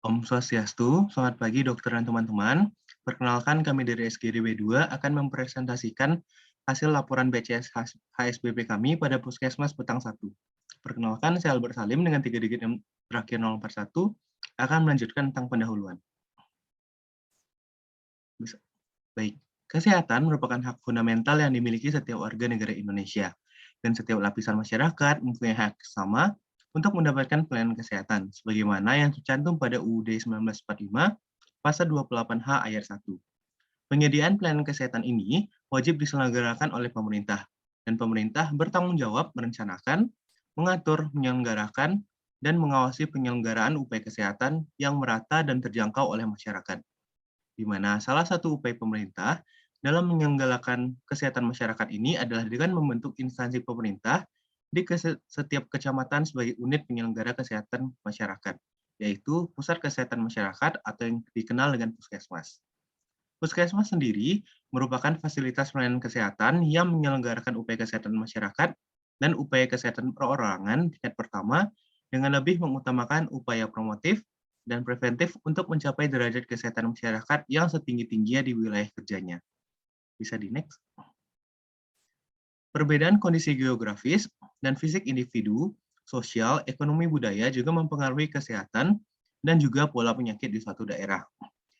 Om Swastiastu, selamat pagi dokter dan teman-teman. Perkenalkan kami dari SGDW 2 akan mempresentasikan hasil laporan BCS HSBP kami pada Puskesmas Petang 1. Perkenalkan, saya Albert Salim dengan 3 digit yang terakhir 041 akan melanjutkan tentang pendahuluan. Baik, kesehatan merupakan hak fundamental yang dimiliki setiap warga negara Indonesia, dan setiap lapisan masyarakat mempunyai hak sama untuk mendapatkan pelayanan kesehatan, sebagaimana yang tercantum pada UUD 1945, Pasal 28H ayat 1. Penyediaan pelayanan kesehatan ini wajib diselenggarakan oleh pemerintah, dan pemerintah bertanggung jawab merencanakan, mengatur, menyelenggarakan, dan mengawasi penyelenggaraan upaya kesehatan yang merata dan terjangkau oleh masyarakat, di mana salah satu upaya pemerintah dalam menyelenggarakan kesehatan masyarakat ini adalah dengan membentuk instansi pemerintah di setiap kecamatan sebagai unit penyelenggara kesehatan masyarakat, yaitu Pusat Kesehatan Masyarakat atau yang dikenal dengan Puskesmas. Puskesmas sendiri merupakan fasilitas pelayanan kesehatan yang menyelenggarakan upaya kesehatan masyarakat dan upaya kesehatan perorangan tingkat pertama dengan lebih mengutamakan upaya promotif dan preventif untuk mencapai derajat kesehatan masyarakat yang setinggi-tingginya di wilayah kerjanya. Bisa di next. Perbedaan kondisi geografis dan fisik individu, sosial, ekonomi budaya juga mempengaruhi kesehatan dan juga pola penyakit di suatu daerah.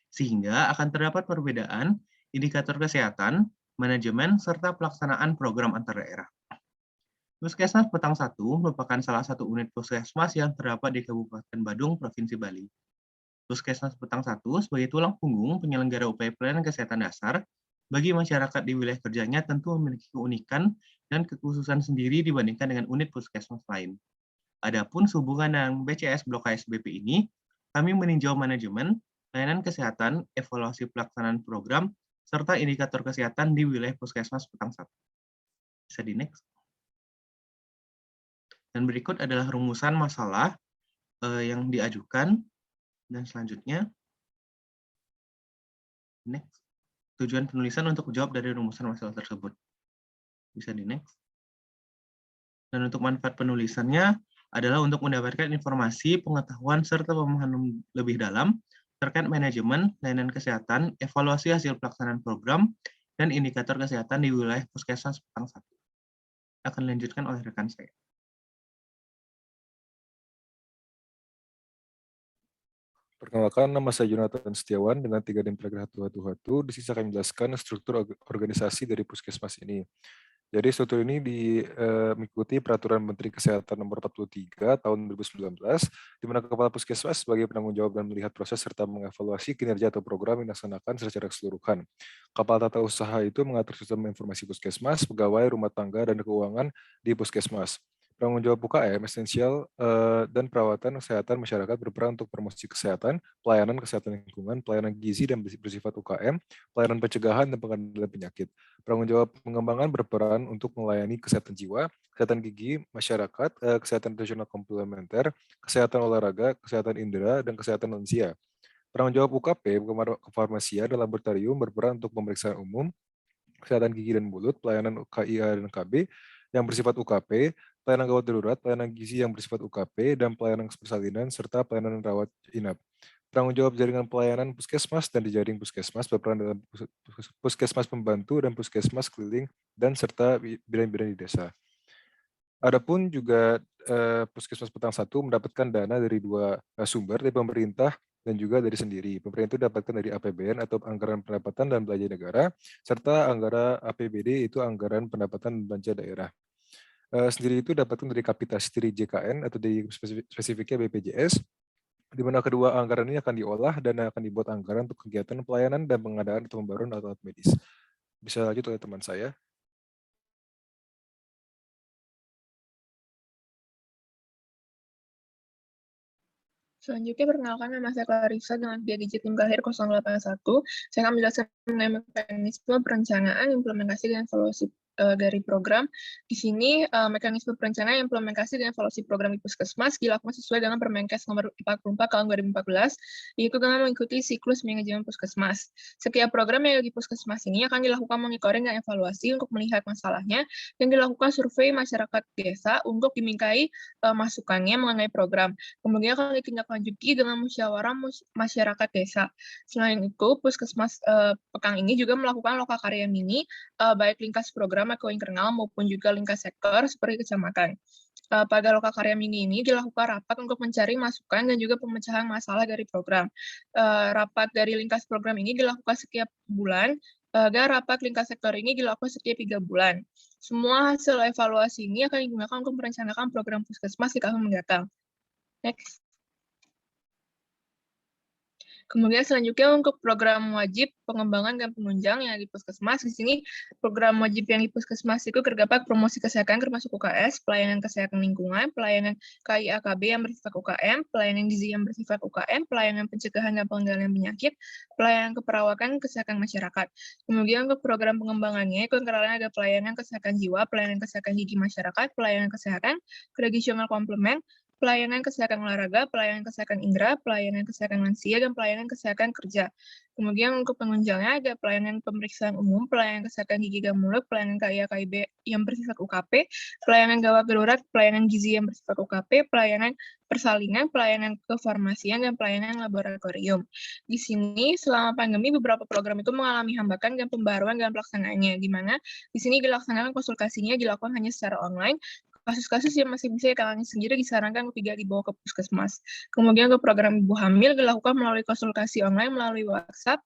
Sehingga akan terdapat perbedaan indikator kesehatan, manajemen, serta pelaksanaan program antar daerah. Puskesmas Petang 1 merupakan salah satu unit puskesmas yang terdapat di Kabupaten Badung, Provinsi Bali. Puskesmas Petang 1 sebagai tulang punggung penyelenggara upaya pelayanan kesehatan dasar bagi masyarakat di wilayah kerjanya tentu memiliki keunikan dan kekhususan sendiri dibandingkan dengan unit puskesmas lain. Adapun sehubungan dengan BCS Blok HSBP ini, kami meninjau manajemen, layanan kesehatan, evaluasi pelaksanaan program, serta indikator kesehatan di wilayah Puskesmas Petang 1. Bisa di next. Dan berikut adalah rumusan masalah yang diajukan. Dan selanjutnya, next. Tujuan penulisan untuk jawab dari rumusan masalah tersebut. Bisa di next. Dan untuk manfaat penulisannya adalah untuk mendapatkan informasi, pengetahuan, serta pemahaman lebih dalam terkait manajemen, layanan kesehatan, evaluasi hasil pelaksanaan program, dan indikator kesehatan di wilayah Puskesmas Petang 1. Akan dilanjutkan oleh rekan saya. Perkenalkan, nama saya Jonathan Setiawan dengan 3 dan paragraf hatu-hatu. Di sini saya akan menjelaskan struktur organisasi dari Puskesmas ini. Jadi struktur ini mengikuti Peraturan Menteri Kesehatan Nomor 43 Tahun 2019, di mana Kepala Puskesmas sebagai penanggung jawab dan melihat proses serta mengevaluasi kinerja atau program yang dilaksanakan secara keseluruhan. Kepala Tata Usaha itu mengatur sistem informasi Puskesmas, pegawai, rumah tangga, dan keuangan di Puskesmas. Penanggung jawab UKM esensial dan perawatan kesehatan masyarakat berperan untuk promosi kesehatan, pelayanan kesehatan lingkungan, pelayanan gizi dan bersifat UKM, pelayanan pencegahan dan pengendalian penyakit. Penanggung jawab pengembangan berperan untuk melayani kesehatan jiwa, kesehatan gigi masyarakat, kesehatan nutrisional komplementer, kesehatan olahraga, kesehatan indera, dan kesehatan lansia. Penanggung jawab UKP, kefarmasian dan laboratorium berperan untuk pemeriksaan umum, kesehatan gigi dan mulut, pelayanan KIA dan KB yang bersifat UKP, pelayanan gawat darurat, pelayanan gizi yang bersifat UKP, dan pelayanan persalinan, serta pelayanan rawat inap. Penanggung jawab jaringan pelayanan puskesmas dan jejaring puskesmas berperan dalam puskesmas pembantu dan puskesmas keliling dan serta bidan-bidan di desa. Adapun juga Puskesmas Petang 1 mendapatkan dana dari 2 sumber, dari pemerintah dan juga dari sendiri. Pemerintah itu dapatkan dari APBN atau Anggaran Pendapatan dan Belanja Negara, serta anggaran APBD itu Anggaran Pendapatan dan Belanja Daerah. Sendiri itu dapatkan dari kapitasi dari JKN atau dari spesifiknya BPJS, di mana kedua anggaran ini akan diolah dan akan dibuat anggaran untuk kegiatan pelayanan dan pengadaan atau pembaruan alat medis. Bisa lanjut oleh teman saya. Selanjutnya, perkenalkan nama saya Clarissa dengan via digit NIM KHIR 081. Saya akan menjelaskan mengenai mekanisme perencanaan, implementasi, dan evaluasi dari program. Di sini mekanisme perencanaan, implementasi, dan evaluasi program di Puskesmas dilakukan sesuai dengan Permenkes nomor 44 tahun 2014, yaitu dengan mengikuti siklus manajemen Puskesmas. Setiap program yang di Puskesmas ini akan dilakukan monitoring dan evaluasi untuk melihat masalahnya, dan dilakukan survei masyarakat desa untuk dimintai masukannya mengenai program. Kemudian akan ditindaklanjuti dengan musyawarah masyarakat desa. Selain itu, Puskesmas Pekang ini juga melakukan lokakarya mini, baik linkas program atau internal maupun juga linkas sektor seperti kecamatan. Pada lokakarya mini ini dilakukan rapat untuk mencari masukan dan juga pemecahan masalah dari program. Rapat dari linkas program ini dilakukan setiap bulan, dan rapat linkas sektor ini dilakukan setiap 3 bulan. Semua hasil evaluasi ini akan digunakan untuk merencanakan program Puskesmas di tahun mendatang. Next. Kemudian selanjutnya untuk program wajib pengembangan dan penunjang yang di Puskesmas. Di sini program wajib yang di Puskesmas itu terdapat promosi kesehatan termasuk UKS, pelayanan kesehatan lingkungan, pelayanan KIAKB yang bersifat UKM, pelayanan gizi yang bersifat UKM, pelayanan pencegahan dan pengendalian penyakit, pelayanan keperawatan kesehatan masyarakat. Kemudian untuk program pengembangannya itu antara lain ada pelayanan kesehatan jiwa, pelayanan kesehatan gigi masyarakat, pelayanan kesehatan tradisional komplement, pelayanan kesehatan olahraga, pelayanan kesehatan indera, pelayanan kesehatan lansia, dan pelayanan kesehatan kerja. Kemudian untuk penunjangnya ada pelayanan pemeriksaan umum, pelayanan kesehatan gigi dan mulut, pelayanan KIA-KIB yang bersifat UKP, pelayanan gawat darurat, pelayanan gizi yang bersifat UKP, pelayanan persalinan, pelayanan kefarmasian, dan pelayanan laboratorium. Di sini selama pandemi beberapa program itu mengalami hambatan dan pembaruan dalam pelaksanaannya, di mana di sini dilaksanakan konsultasinya dilakukan hanya secara online. Kasus-kasus yang masih bisa ditangani sendiri disarankan untuk tidak dibawa ke Puskesmas. Kemudian untuk program ibu hamil dilakukan melalui konsultasi online melalui WhatsApp.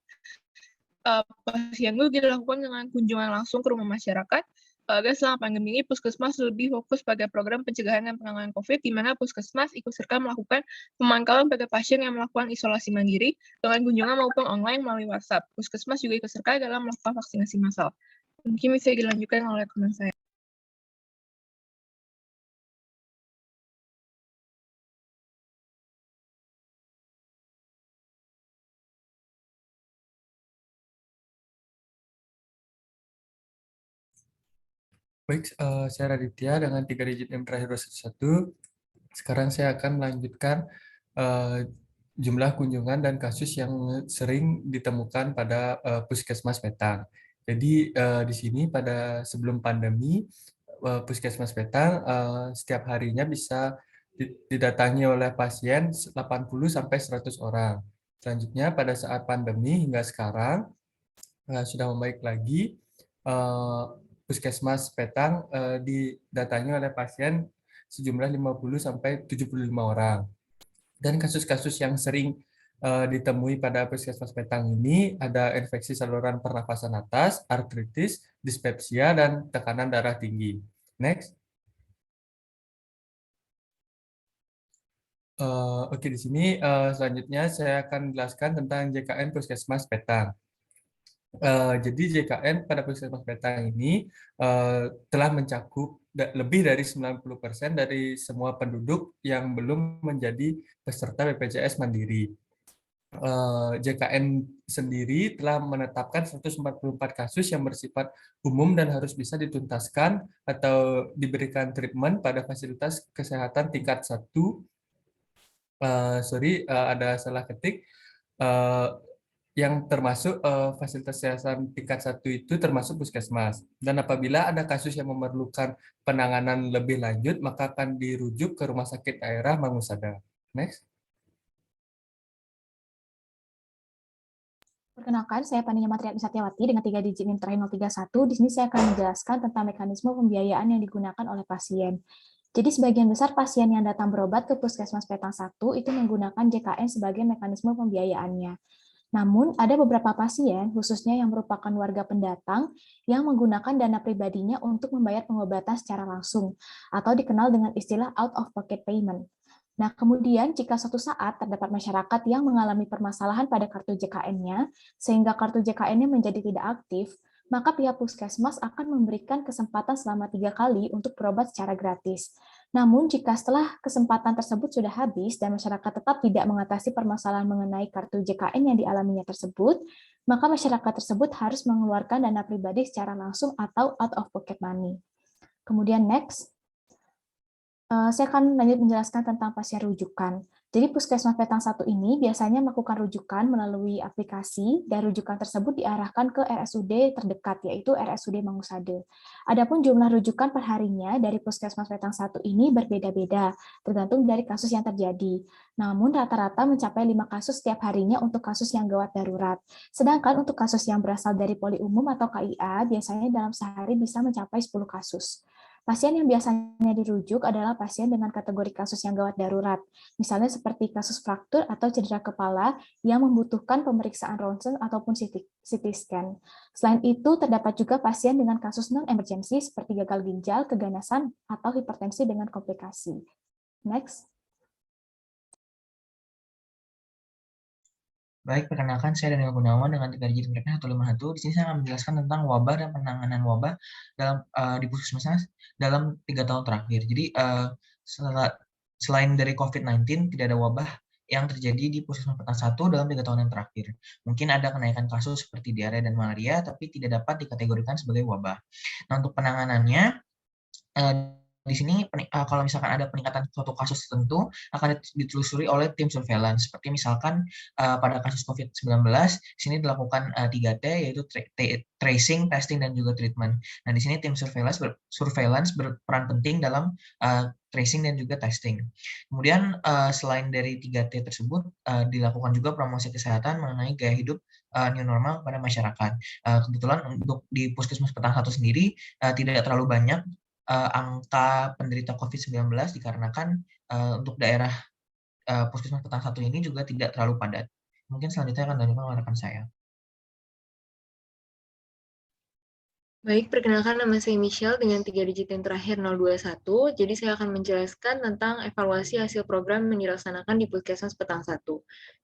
Posyandu dilakukan dengan kunjungan langsung ke rumah masyarakat. Dan selama pandemi ini Puskesmas lebih fokus pada program pencegahan dan penanganan COVID, di mana Puskesmas ikut serta melakukan pemantauan pada pasien yang melakukan isolasi mandiri dengan kunjungan maupun online melalui WhatsApp. Puskesmas juga ikut serta dalam melakukan vaksinasi massal. Mungkin bisa dilanjutkan oleh teman saya. Baik, saya Raditya dengan 3 digit NIM terakhir 211. Sekarang saya akan melanjutkan jumlah kunjungan dan kasus yang sering ditemukan pada Puskesmas Petang. Jadi di sini pada sebelum pandemi, Puskesmas Petang setiap harinya bisa didatangi oleh pasien 80-100 orang. Selanjutnya pada saat pandemi hingga sekarang sudah membaik lagi, Puskesmas Petang didatangi oleh pasien sejumlah 50-75 orang. Dan kasus-kasus yang sering ditemui pada Puskesmas Petang ini ada infeksi saluran pernafasan atas, artritis, dispepsia, dan tekanan darah tinggi. Next. Oke, di sini selanjutnya saya akan menjelaskan tentang JKN Puskesmas Petang. Jadi JKN pada Puskesmas Petang ini telah mencakup lebih dari 90% dari semua penduduk yang belum menjadi peserta BPJS Mandiri. JKN sendiri telah menetapkan 144 kasus yang bersifat umum dan harus bisa dituntaskan atau diberikan treatment pada fasilitas kesehatan tingkat 1. Ada salah ketik. Yang termasuk fasilitas kesehatan tingkat 1 itu termasuk Puskesmas. Dan apabila ada kasus yang memerlukan penanganan lebih lanjut, maka akan dirujuk ke Rumah Sakit Daerah Mangusada. Next. Perkenalkan, saya Paninya Matriatmi Satyawati dengan 3 digit NIM terakhir 031. Di sini saya akan menjelaskan tentang mekanisme pembiayaan yang digunakan oleh pasien. Jadi sebagian besar pasien yang datang berobat ke Puskesmas Petang 1 itu menggunakan JKN sebagai mekanisme pembiayaannya. Namun, ada beberapa pasien, khususnya yang merupakan warga pendatang, yang menggunakan dana pribadinya untuk membayar pengobatan secara langsung, atau dikenal dengan istilah out-of-pocket payment. Nah, kemudian jika suatu saat terdapat masyarakat yang mengalami permasalahan pada kartu JKN-nya, sehingga kartu JKN-nya menjadi tidak aktif, maka pihak Puskesmas akan memberikan kesempatan selama 3 kali untuk berobat secara gratis. Namun, jika setelah kesempatan tersebut sudah habis dan masyarakat tetap tidak mengatasi permasalahan mengenai kartu JKN yang dialaminya tersebut, maka masyarakat tersebut harus mengeluarkan dana pribadi secara langsung atau out of pocket money. Kemudian next, saya akan lanjut menjelaskan tentang pasien rujukan. Jadi Puskesmas Petang 1 ini biasanya melakukan rujukan melalui aplikasi, dan rujukan tersebut diarahkan ke RSUD terdekat, yaitu RSUD Mangusade. Adapun jumlah rujukan perharinya dari Puskesmas Petang 1 ini berbeda-beda, tergantung dari kasus yang terjadi. Namun rata-rata mencapai 5 kasus setiap harinya untuk kasus yang gawat darurat. Sedangkan untuk kasus yang berasal dari poli umum atau KIA, biasanya dalam sehari bisa mencapai 10 kasus. Pasien yang biasanya dirujuk adalah pasien dengan kategori kasus yang gawat darurat, misalnya seperti kasus fraktur atau cedera kepala yang membutuhkan pemeriksaan ronsen ataupun CT scan. Selain itu, terdapat juga pasien dengan kasus non-emergensi seperti gagal ginjal, keganasan, atau hipertensi dengan komplikasi. Next. Baik, perkenalkan saya Daniel Gunawan dengan 3 digit mereka 151. Di sini saya akan menjelaskan tentang wabah dan penanganan wabah dalam di Puskesmas dalam 3 tahun terakhir. Jadi selain dari COVID-19 tidak ada wabah yang terjadi di Puskesmas Petang 1 dalam 3 tahun yang terakhir. Mungkin ada kenaikan kasus seperti diare dan malaria, tapi tidak dapat dikategorikan sebagai wabah. Nah, untuk penanganannya di sini kalau misalkan ada peningkatan suatu kasus tertentu akan ditelusuri oleh tim surveillance. Seperti misalkan pada kasus COVID-19, di sini dilakukan 3T, yaitu tracing, testing, dan juga treatment. Nah, di sini tim surveillance berperan penting dalam tracing dan juga testing. Kemudian selain dari 3T tersebut, dilakukan juga promosi kesehatan mengenai gaya hidup new normal pada masyarakat. Kebetulan untuk di Puskesmas Petang 1 sendiri tidak terlalu banyak angka penderita COVID-19 dikarenakan untuk daerah Puskesmas Petang 1 ini juga tidak terlalu padat. Mungkin selanjutnya akan dilanjutkan oleh rekan saya. Baik, perkenalkan nama saya Michelle dengan 3 digit yang terakhir 021. Jadi saya akan menjelaskan tentang evaluasi hasil program yang dilaksanakan di Puskesmas Petang 1.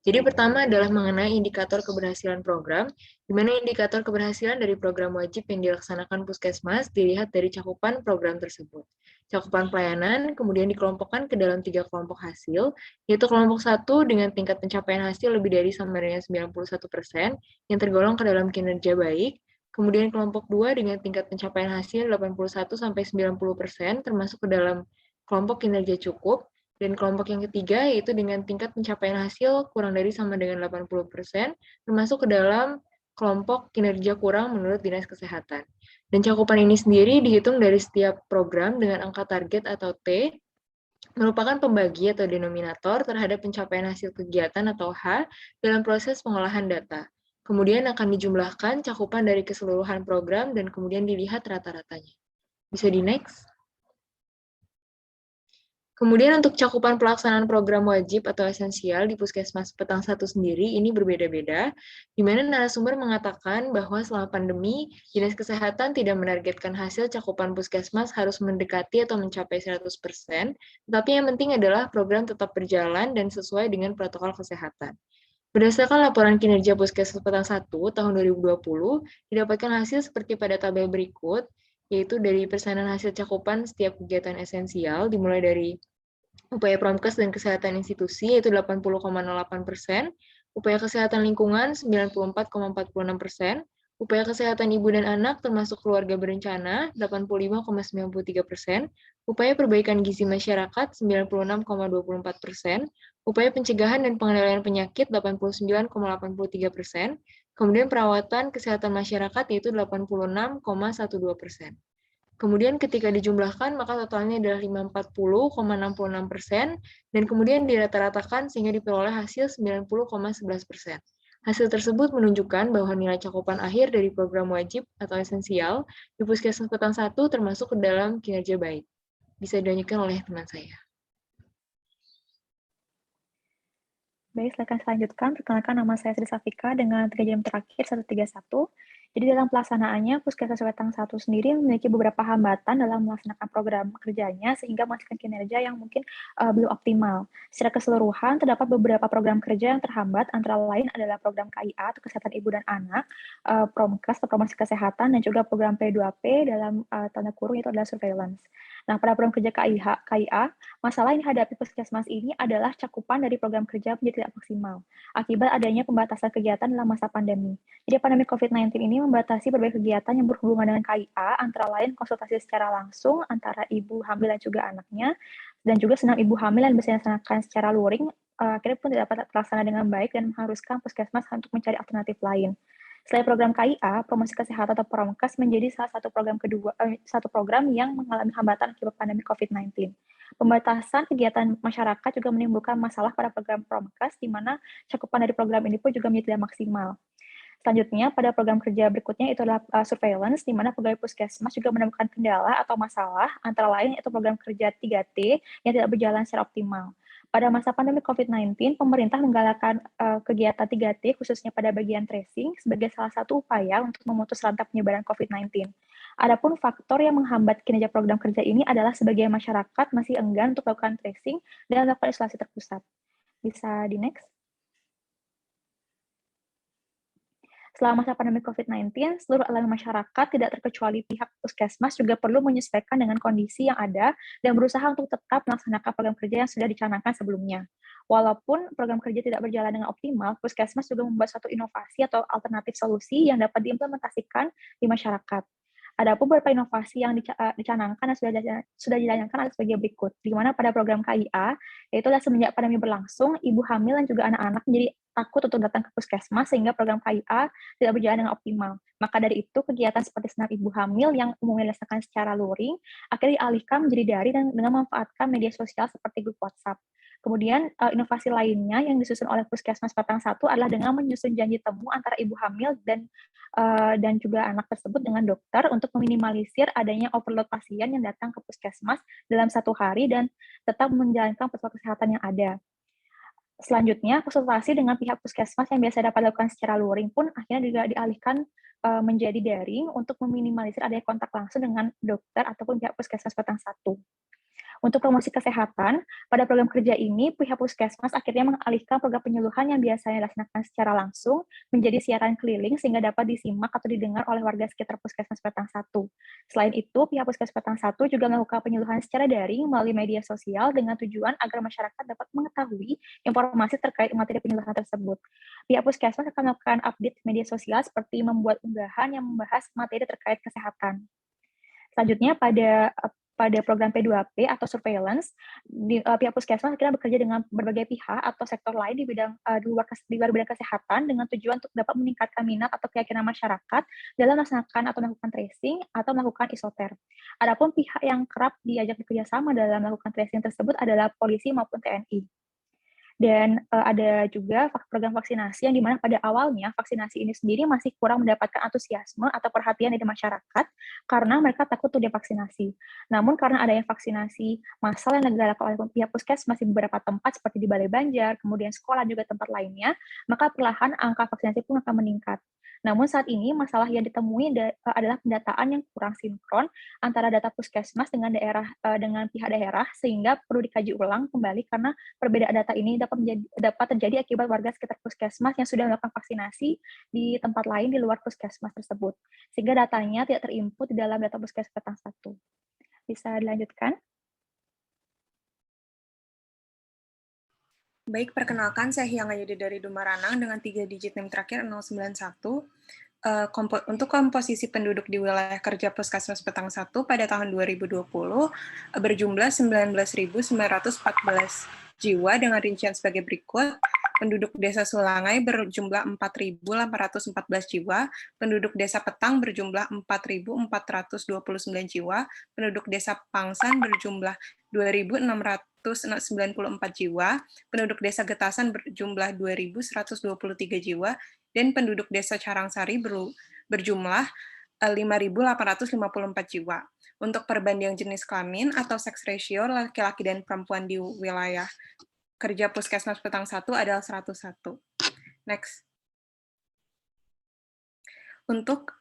Jadi pertama adalah mengenai indikator keberhasilan program, di mana indikator keberhasilan dari program wajib yang dilaksanakan Puskesmas dilihat dari cakupan program tersebut. Cakupan pelayanan kemudian dikelompokkan ke dalam 3 kelompok hasil, yaitu kelompok 1 dengan tingkat pencapaian hasil lebih dari sama dengan 91% yang tergolong ke dalam kinerja baik. Kemudian kelompok 2 dengan tingkat pencapaian hasil 81-90% termasuk ke dalam kelompok kinerja cukup, dan kelompok yang ketiga yaitu dengan tingkat pencapaian hasil kurang dari sama dengan 80% termasuk ke dalam kelompok kinerja kurang menurut Dinas Kesehatan. Dan cakupan ini sendiri dihitung dari setiap program dengan angka target atau T, merupakan pembagi atau denominator terhadap pencapaian hasil kegiatan atau H dalam proses pengolahan data. Kemudian akan dijumlahkan cakupan dari keseluruhan program dan kemudian dilihat rata-ratanya. Bisa di next. Kemudian untuk cakupan pelaksanaan program wajib atau esensial di Puskesmas Petang 1 sendiri ini berbeda-beda, di mana narasumber mengatakan bahwa selama pandemi, Dinas Kesehatan tidak menargetkan hasil cakupan Puskesmas harus mendekati atau mencapai 100%, tetapi yang penting adalah program tetap berjalan dan sesuai dengan protokol kesehatan. Berdasarkan laporan kinerja Puskesmas Petang 1 tahun 2020, didapatkan hasil seperti pada tabel berikut, yaitu dari persenan hasil cakupan setiap kegiatan esensial, dimulai dari upaya promkes dan kesehatan institusi, yaitu 80,08%, upaya kesehatan lingkungan 94,46%, upaya kesehatan ibu dan anak termasuk keluarga berencana 85,93%, upaya perbaikan gizi masyarakat 96,24%, upaya pencegahan dan pengendalian penyakit 89,83%, kemudian perawatan kesehatan masyarakat yaitu 86,12%. Kemudian ketika dijumlahkan maka totalnya adalah 540,66% dan kemudian dirata-ratakan sehingga diperoleh hasil 90,11%. Hasil tersebut menunjukkan bahwa nilai cakupan akhir dari program wajib atau esensial di Puskesmas Petang 1 termasuk ke dalam kinerja baik. Bisa dilanjutkan oleh teman saya. Baik, silakan selanjutkan. Perkenalkan nama saya Sri Safika dengan 3 jam terakhir 131. Jadi dalam pelaksanaannya, Puskesmas Petang 1 sendiri memiliki beberapa hambatan dalam melaksanakan program kerjanya sehingga menghasilkan kinerja yang mungkin belum optimal. Secara keseluruhan, terdapat beberapa program kerja yang terhambat, antara lain adalah program KIA atau Kesehatan Ibu dan Anak, Promkes atau Promosi Kesehatan, dan juga program P2P dalam tanda kurung itu adalah surveillance. Nah, pada program kerja KIA, masalah yang dihadapi puskesmas ini adalah cakupan dari program kerja menjadi tidak maksimal akibat adanya pembatasan kegiatan dalam masa pandemi. Jadi pandemi COVID-19 ini membatasi berbagai kegiatan yang berhubungan dengan KIA, antara lain konsultasi secara langsung antara ibu hamil dan juga anaknya, dan juga senam ibu hamil yang bisa dilaksanakan secara luring, akhirnya pun tidak dapat terlaksana dengan baik dan mengharuskan puskesmas untuk mencari alternatif lain. Selain program KIA, promosi kesehatan atau Promkes menjadi salah satu program yang mengalami hambatan akibat pandemi COVID-19. Pembatasan kegiatan masyarakat juga menimbulkan masalah pada program Promkes, di mana cakupan dari program ini pun juga menjadi tidak maksimal. Selanjutnya, pada program kerja berikutnya itu adalah surveillance, di mana pegawai puskesmas juga menemukan kendala atau masalah, antara lain yaitu program kerja 3T yang tidak berjalan secara optimal. Pada masa pandemi COVID-19, pemerintah menggalakkan kegiatan 3T khususnya pada bagian tracing sebagai salah satu upaya untuk memutus rantai penyebaran COVID-19. Adapun faktor yang menghambat kinerja program kerja ini adalah sebagian masyarakat masih enggan untuk melakukan tracing dan melakukan isolasi terpusat. Bisa di next. Selama masa pandemi COVID-19, seluruh elemen masyarakat, tidak terkecuali pihak puskesmas, juga perlu menyesuaikan dengan kondisi yang ada dan berusaha untuk tetap melaksanakan program kerja yang sudah dicanangkan sebelumnya. Walaupun program kerja tidak berjalan dengan optimal, puskesmas juga membuat suatu inovasi atau alternatif solusi yang dapat diimplementasikan di masyarakat. Ada beberapa inovasi yang dicanangkan dan sudah dijalankan adalah sebagai berikut, di mana pada program KIA, yaitu semenjak pandemi berlangsung, ibu hamil dan juga anak-anak menjadi takut untuk datang ke puskesmas sehingga program KIA tidak berjalan dengan optimal. Maka dari itu, kegiatan seperti senam ibu hamil yang umumnya dilaksanakan secara luring, akhirnya dialihkan menjadi daring dan dengan memanfaatkan media sosial seperti grup WhatsApp. Kemudian inovasi lainnya yang disusun oleh Puskesmas Petang 1 adalah dengan menyusun janji temu antara ibu hamil dan juga anak tersebut dengan dokter untuk meminimalisir adanya overload pasien yang datang ke puskesmas dalam satu hari dan tetap menjalankan protokol kesehatan yang ada. Selanjutnya, konsultasi dengan pihak puskesmas yang biasa dapat dilakukan secara luring pun akhirnya juga dialihkan menjadi daring untuk meminimalisir adanya kontak langsung dengan dokter ataupun pihak Puskesmas Petang 1. Untuk promosi kesehatan, pada program kerja ini, pihak puskesmas akhirnya mengalihkan program penyuluhan yang biasanya dilaksanakan secara langsung menjadi siaran keliling sehingga dapat disimak atau didengar oleh warga sekitar Puskesmas Petang 1. Selain itu, pihak Puskesmas Petang 1 juga melakukan penyuluhan secara daring melalui media sosial dengan tujuan agar masyarakat dapat mengetahui informasi terkait materi penyuluhan tersebut. Pihak puskesmas akan melakukan update media sosial seperti membuat unggahan yang membahas materi terkait kesehatan. Selanjutnya, pada program P2P atau surveillance, pihak puskesmas akhirnya bekerja dengan berbagai pihak atau sektor lain di luar bidang kesehatan dengan tujuan untuk dapat meningkatkan minat atau keyakinan masyarakat dalam melaksanakan atau melakukan tracing atau melakukan isoter. Adapun pihak yang kerap diajak bekerjasama dalam melakukan tracing tersebut adalah polisi maupun TNI. Dan ada juga program vaksinasi yang dimana pada awalnya vaksinasi ini sendiri masih kurang mendapatkan antusiasme atau perhatian dari masyarakat karena mereka takut untuk divaksinasi. Namun karena adanya vaksinasi massal yang digelar oleh pihak puskesmas di beberapa tempat seperti di Balai Banjar, kemudian sekolah juga tempat lainnya, maka perlahan angka vaksinasi pun akan meningkat. Namun saat ini masalah yang ditemui adalah pendataan yang kurang sinkron antara data puskesmas dengan pihak daerah sehingga perlu dikaji ulang kembali karena perbedaan data ini dapat terjadi akibat warga sekitar puskesmas yang sudah melakukan vaksinasi di tempat lain di luar puskesmas tersebut sehingga datanya tidak terinput di dalam data Puskesmas Petang 1. Bisa dilanjutkan? Baik, perkenalkan saya Hyang Ayudi dari Dumaranang dengan 3 digit NIM terakhir 091. Untuk komposisi penduduk di wilayah kerja Puskesmas Petang 1 pada tahun 2020 berjumlah 19.914 jiwa dengan rincian sebagai berikut. Penduduk Desa Sulangai berjumlah 4.814 jiwa, penduduk Desa Petang berjumlah 4.429 jiwa, penduduk Desa Pangsan berjumlah 2.694 jiwa, penduduk Desa Getasan berjumlah 2.123 jiwa, dan penduduk Desa Carangsari berjumlah 5.854 jiwa. Untuk perbandingan jenis kelamin atau sex ratio laki-laki dan perempuan di wilayah kerja Puskesmas Petang 1 adalah 101. Next. Untuk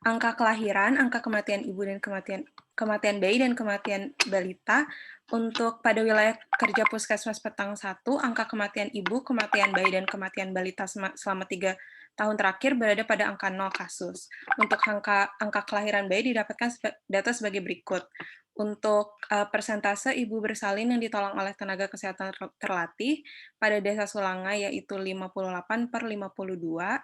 angka kelahiran, angka kematian ibu dan kematian bayi dan kematian balita, untuk pada wilayah kerja Puskesmas Petang 1, angka kematian ibu, kematian bayi, dan kematian balita selama 3 tahun terakhir berada pada angka 0 kasus. Untuk angka kelahiran bayi didapatkan data sebagai berikut. Untuk persentase ibu bersalin yang ditolong oleh tenaga kesehatan terlatih pada Desa Sulangai yaitu 58/52,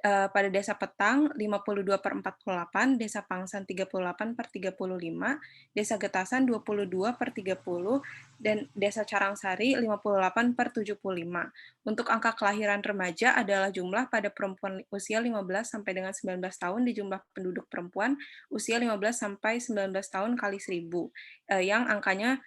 pada Desa Petang 52/48, Desa Pangsan 38/35, Desa Getasan 22/30, dan Desa Carangsari 58/75. Untuk angka kelahiran remaja adalah jumlah pada perempuan usia 15 sampai dengan 19 tahun di jumlah penduduk perempuan usia 15 sampai 19 tahun kali 1000, yang angkanya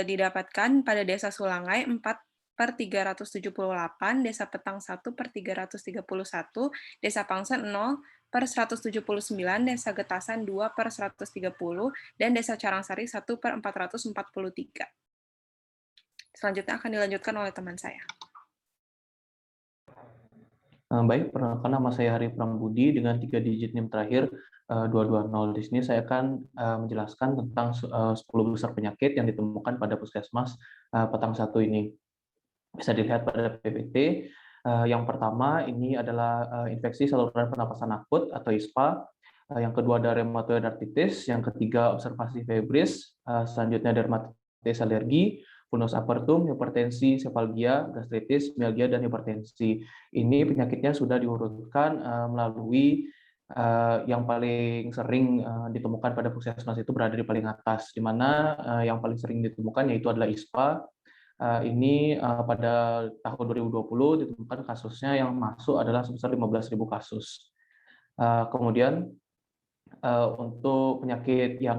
didapatkan pada Desa Sulangai 4/378, Desa Petang 1/331, Desa Pangsan 0/179, Desa Getasan 2/130, dan Desa Carangsari 1/443. Selanjutnya akan dilanjutkan oleh teman saya. Baik, perkenalkan nama saya Hari Prambudi dengan 3 digit NIM terakhir 220. Di sini saya akan menjelaskan tentang 10 besar penyakit yang ditemukan pada Puskesmas Petang 1 ini. Bisa dilihat pada PPT. Yang pertama ini adalah infeksi saluran pernapasan akut atau ISPA. Yang kedua ada rheumatoid arthritis. Yang ketiga observasi febris. Selanjutnya dermatitis alergi, vulnus apertum, hipertensi, sefalgia, gastritis, mialgia, dan hipertensi. Ini penyakitnya sudah diurutkan melalui yang paling sering ditemukan pada puskesmas itu berada di paling atas, di mana yang paling sering ditemukan yaitu adalah ISPA. Ini pada tahun 2020 ditemukan kasusnya yang masuk adalah sebesar 15.000 kasus. Kemudian untuk penyakit yang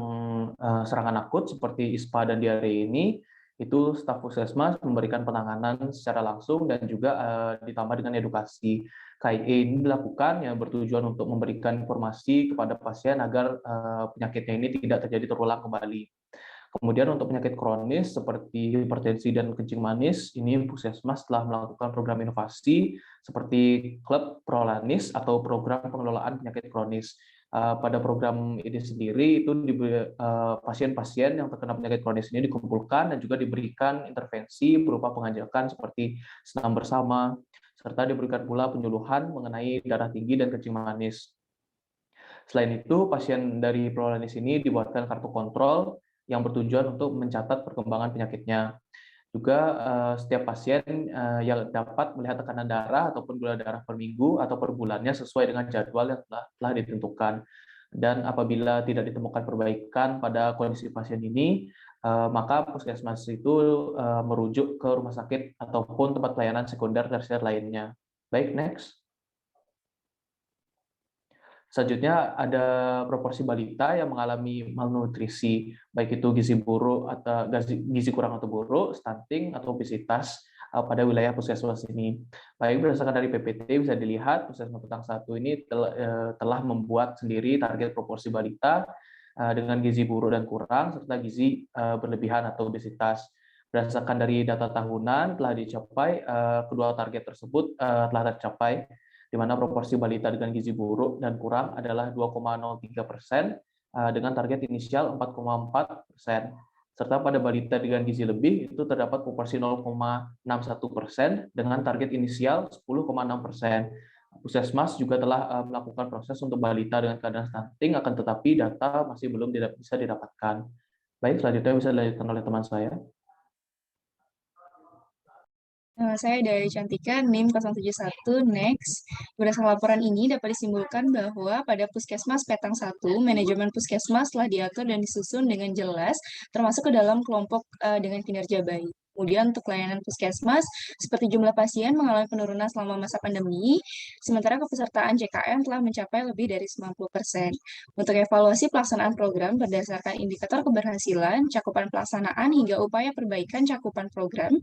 serangan akut seperti ISPA dan diare ini, itu staf puskesmas memberikan penanganan secara langsung dan juga ditambah dengan edukasi. KIE ini dilakukan yang bertujuan untuk memberikan informasi kepada pasien agar penyakitnya ini tidak terjadi terulang kembali. Kemudian untuk penyakit kronis seperti hipertensi dan kencing manis, ini puskesmas telah melakukan program inovasi seperti klub Prolanis atau program pengelolaan penyakit kronis. Pada program ini sendiri itu pasien-pasien yang terkena penyakit kronis ini dikumpulkan dan juga diberikan intervensi berupa pengajakan seperti senam bersama, serta diberikan pula penyuluhan mengenai darah tinggi dan kencing manis. Selain itu, pasien dari Prolanis ini dibuatkan kartu kontrol yang bertujuan untuk mencatat perkembangan penyakitnya. Juga setiap pasien yang dapat melihat tekanan darah ataupun gula darah per minggu atau per bulannya sesuai dengan jadwal yang telah ditentukan. Dan apabila tidak ditemukan perbaikan pada kondisi pasien ini, maka puskesmas itu merujuk ke rumah sakit ataupun tempat pelayanan sekunder tersier lainnya. Baik, next. Selanjutnya ada proporsi balita yang mengalami malnutrisi, baik itu gizi buruk atau gizi kurang atau buruk, stunting atau obesitas pada wilayah puskesmas ini. Baik berdasarkan dari PPT bisa dilihat Puskesmas Petang 1 ini telah membuat sendiri target proporsi balita dengan gizi buruk dan kurang serta gizi berlebihan atau obesitas. Berdasarkan dari data tahunan telah dicapai, kedua target tersebut telah tercapai, di mana proporsi balita dengan gizi buruk dan kurang adalah 2,03% dengan target inisial 4,4%. Serta pada balita dengan gizi lebih itu terdapat proporsi 0,61% dengan target inisial 10,6%. Puskesmas juga telah melakukan proses untuk balita dengan keadaan stunting, akan tetapi data masih belum bisa didapatkan. Baik, selanjutnya bisa dilanjutkan oleh teman saya. Saya dari Cantika, NIM 071, next. Berdasarkan laporan ini dapat disimpulkan bahwa pada Puskesmas Petang 1, manajemen Puskesmas telah diatur dan disusun dengan jelas, termasuk ke dalam kelompok dengan kinerja baik. Kemudian untuk layanan puskesmas, seperti jumlah pasien mengalami penurunan selama masa pandemi, sementara kepesertaan JKN telah mencapai lebih dari 90%. Untuk evaluasi pelaksanaan program berdasarkan indikator keberhasilan, cakupan pelaksanaan, hingga upaya perbaikan cakupan program,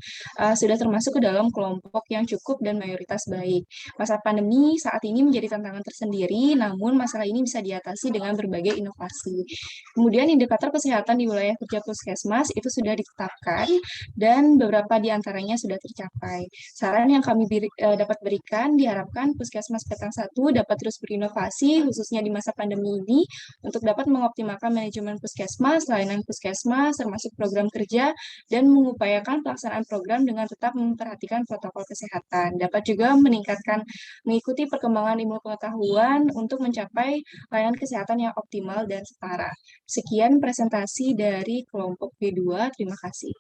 sudah termasuk ke dalam kelompok yang cukup dan mayoritas baik. Masa pandemi saat ini menjadi tantangan tersendiri, namun masalah ini bisa diatasi dengan berbagai inovasi. Kemudian indikator kesehatan di wilayah kerja puskesmas itu sudah ditetapkan dan dan beberapa di antaranya sudah tercapai. Saran yang kami dapat berikan, diharapkan Puskesmas Petang 1 dapat terus berinovasi, khususnya di masa pandemi ini, untuk dapat mengoptimalkan manajemen puskesmas, layanan puskesmas, termasuk program kerja, dan mengupayakan pelaksanaan program dengan tetap memperhatikan protokol kesehatan. Dapat juga mengikuti perkembangan ilmu pengetahuan untuk mencapai layanan kesehatan yang optimal dan setara. Sekian presentasi dari kelompok B2, terima kasih.